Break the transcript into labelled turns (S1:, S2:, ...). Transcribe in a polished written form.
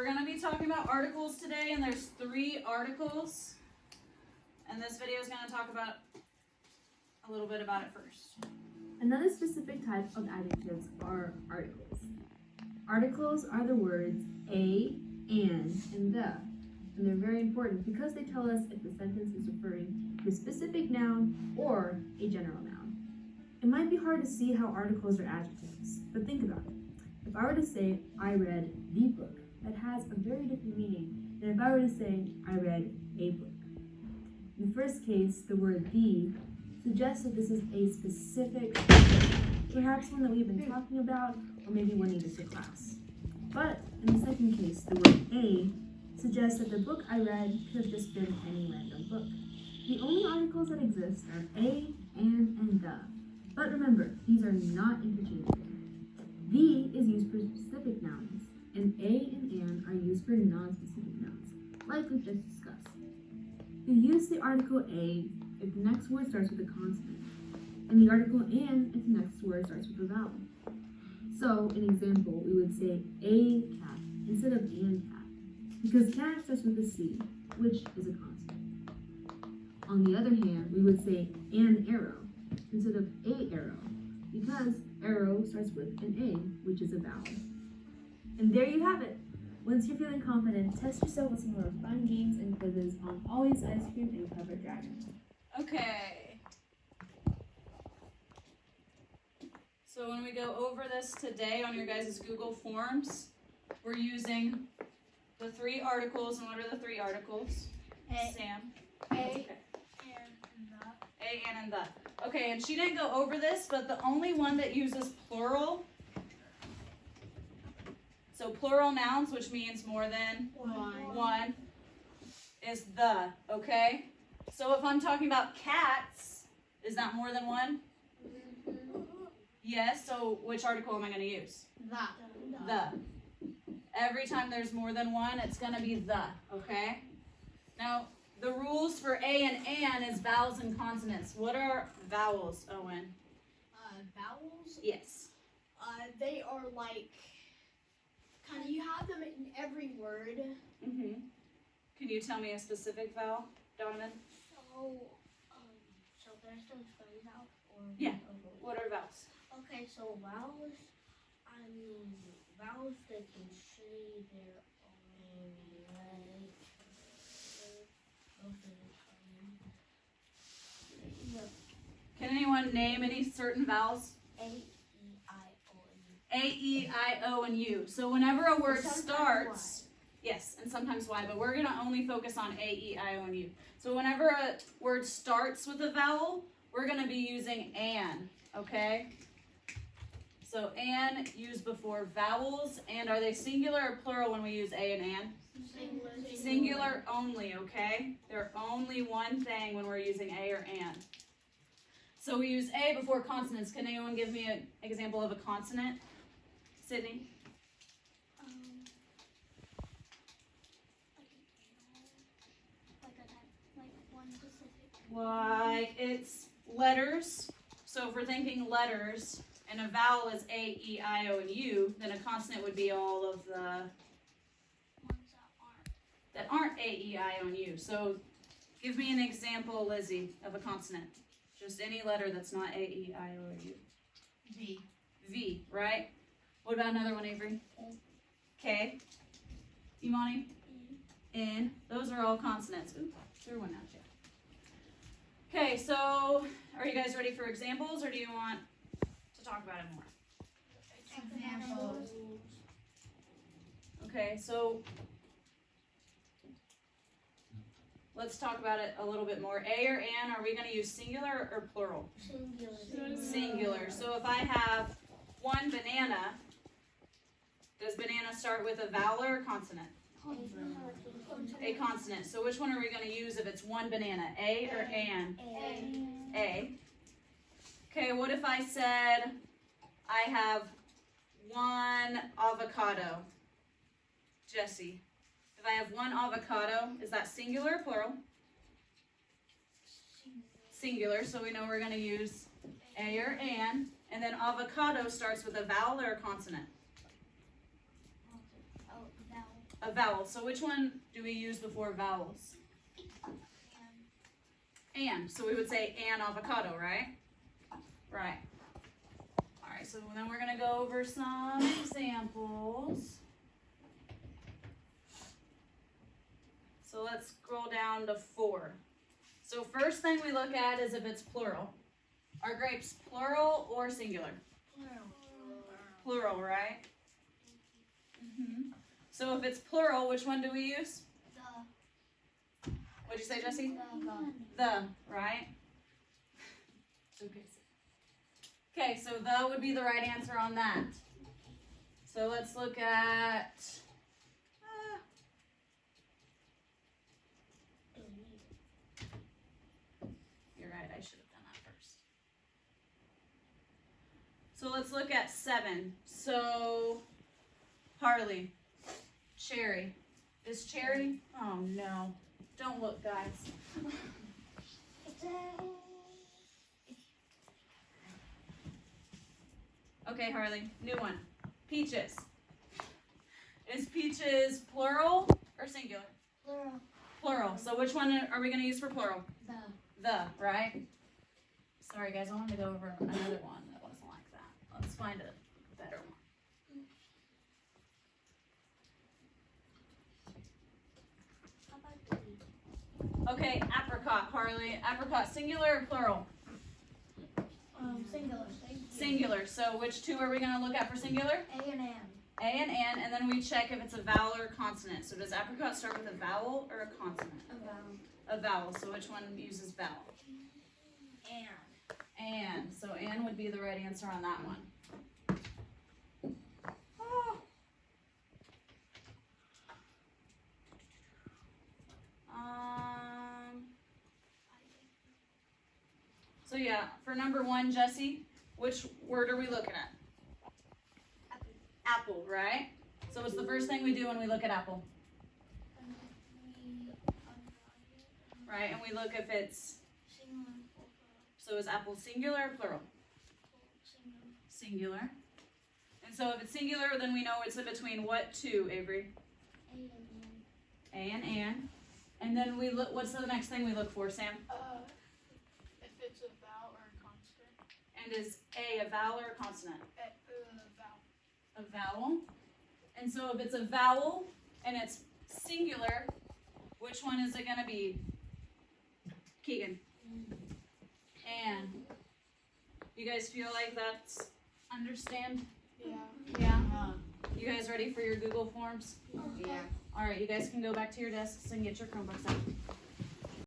S1: we're going to be talking about articles today, and there's 3 articles. And this video is going to talk about a little bit about it first.
S2: Another specific type of adjectives are articles. Articles are the words a, and the. And they're very important because they tell us if the sentence is referring to a specific noun or a general noun. It might be hard to see how articles are adjectives, but think about it. If I were to say, I read the book, that has a very different meaning than if I were to say, I read a book. In the first case, the word the suggests that this is a specific book, perhaps one that we've been talking about, or maybe one needed for class. But in the second case, the word a suggests that the book I read could have just been any random book. The only articles that exist are a, and the. But remember, these are not interchangeable. The is used for specific nouns, and a and an are used for non-specific nouns, like we've just discussed. You use the article a if the next word starts with a consonant, and the article an if the next word starts with a vowel. So, in example, we would say a cat instead of an cat, because cat starts with a C, which is a consonant. On the other hand, we would say an arrow instead of a arrow, because arrow starts with an A, which is a vowel. And there you have it. Once you're feeling confident, test yourself with some more fun games and quizzes on Always Ice Cream and Covered Dragon.
S1: Okay. So when we go over this today on your guys' Google Forms, we're using the 3 articles. And what are the 3 articles? Sam?
S3: A,
S1: and the. Okay, and she didn't go over this, but the only one that uses plural, so plural nouns, which means more than one, is the, okay? So if I'm talking about cats, is that more than one? Yes, so which article am I going to use? The. Every time there's more than one, it's going to be the, okay? Now, the rules for a and an is vowels and consonants. What are vowels, Owen?
S3: Vowels?
S1: Yes.
S3: They are like, kind of, you have them in every word.
S1: Mm-hmm. Can you tell me a specific vowel, Donovan?
S3: So there's some spelling out? Or
S1: Yeah. What are vowels?
S3: Okay, so vowels, vowels they can say their own way.
S1: Can anyone name any certain vowels?
S3: A, E, I, O, and
S1: A, E, I, O, and U. So whenever a word
S3: sometimes
S1: starts, yes, and sometimes Y, but we're going to only focus on A, E, I, O, and U. So whenever a word starts with a vowel, we're going to be using an, okay? So an used before vowels, and are they singular or plural when we use a and an? Singular only, okay? They're only one thing when we're using a or an. So we use a before consonants. Can anyone give me an example of a consonant? Sydney? Like it's letters. So if we're thinking letters, and a vowel is A, E, I, O, and U, then a consonant would be all of the that aren't A, E, I, O, and U. So give me an example, Lizzie, of a consonant. Just any letter that's not A, E, I, O, or U.
S3: V.
S1: V, right? What about another one, Avery? K. Imani? N. Those are all consonants. Ooh, threw one at you. Okay, so are you guys ready for examples, or do you want to talk about it more?
S3: Examples.
S1: Okay, so let's talk about it a little bit more. A or an, are we going to use singular or plural?
S3: Singular.
S1: Singular. So if I have one banana, does banana start with a vowel or a consonant? A consonant. So which one are we going to use if it's one banana? A or an? A. Okay, what if I said I have one avocado? Jesse, if I have one avocado, is that singular or plural? Singular, so we know we're going to use a or an. And then avocado starts with a vowel or a consonant? a vowel. So which one do we use before vowels? And. So we would say an avocado, right? Right. All right, so then we're gonna go over some examples. So let's scroll down to 4. So first thing we look at is if it's plural. Are grapes plural or singular? Plural, right? So if it's plural, which one do we use? What'd you say, Jesse? The, right? Okay, so the would be the right answer on that. So let's look at... You're right, I should have done that first. So let's look at 7. So, Harley, cherry. Is cherry? Oh no. Don't look, guys. Okay, Harley, new one. Peaches. Is peaches plural or singular? Plural. So which one are we going to use for plural? The, right? Sorry, guys, I wanted to go over another one that wasn't like that. Let's find a better one. Okay, apricot, Harley. Apricot, singular or plural?
S3: Singular.
S1: Singular. So which two are we going to look at for singular?
S3: A and N.
S1: A and N, and then we check if it's a vowel or a consonant. So does apricot start with a vowel or a consonant? A vowel. So which one uses vowel? And. So and would be the right answer on that one. Oh. So yeah, for number 1, Jesse, which word are we looking at? Apple, right? So what's the first thing we do when we look at apple? Right, and we look if it's... So is apple singular or plural? Singular. And so if it's singular, then we know it's in between what two, Avery? A and N. And then we look, what's the next thing we look for, Sam?
S4: If it's a vowel or a consonant.
S1: And is a vowel or a consonant?
S4: Vowel.
S1: A vowel. And so if it's a vowel and it's singular, which one is it going to be? Keegan. And you guys feel like that's understand?
S4: Yeah.
S1: Yeah? You guys ready for your Google Forms?
S3: Yeah.
S1: All right, you guys can go back to your desks and get your Chromebooks out.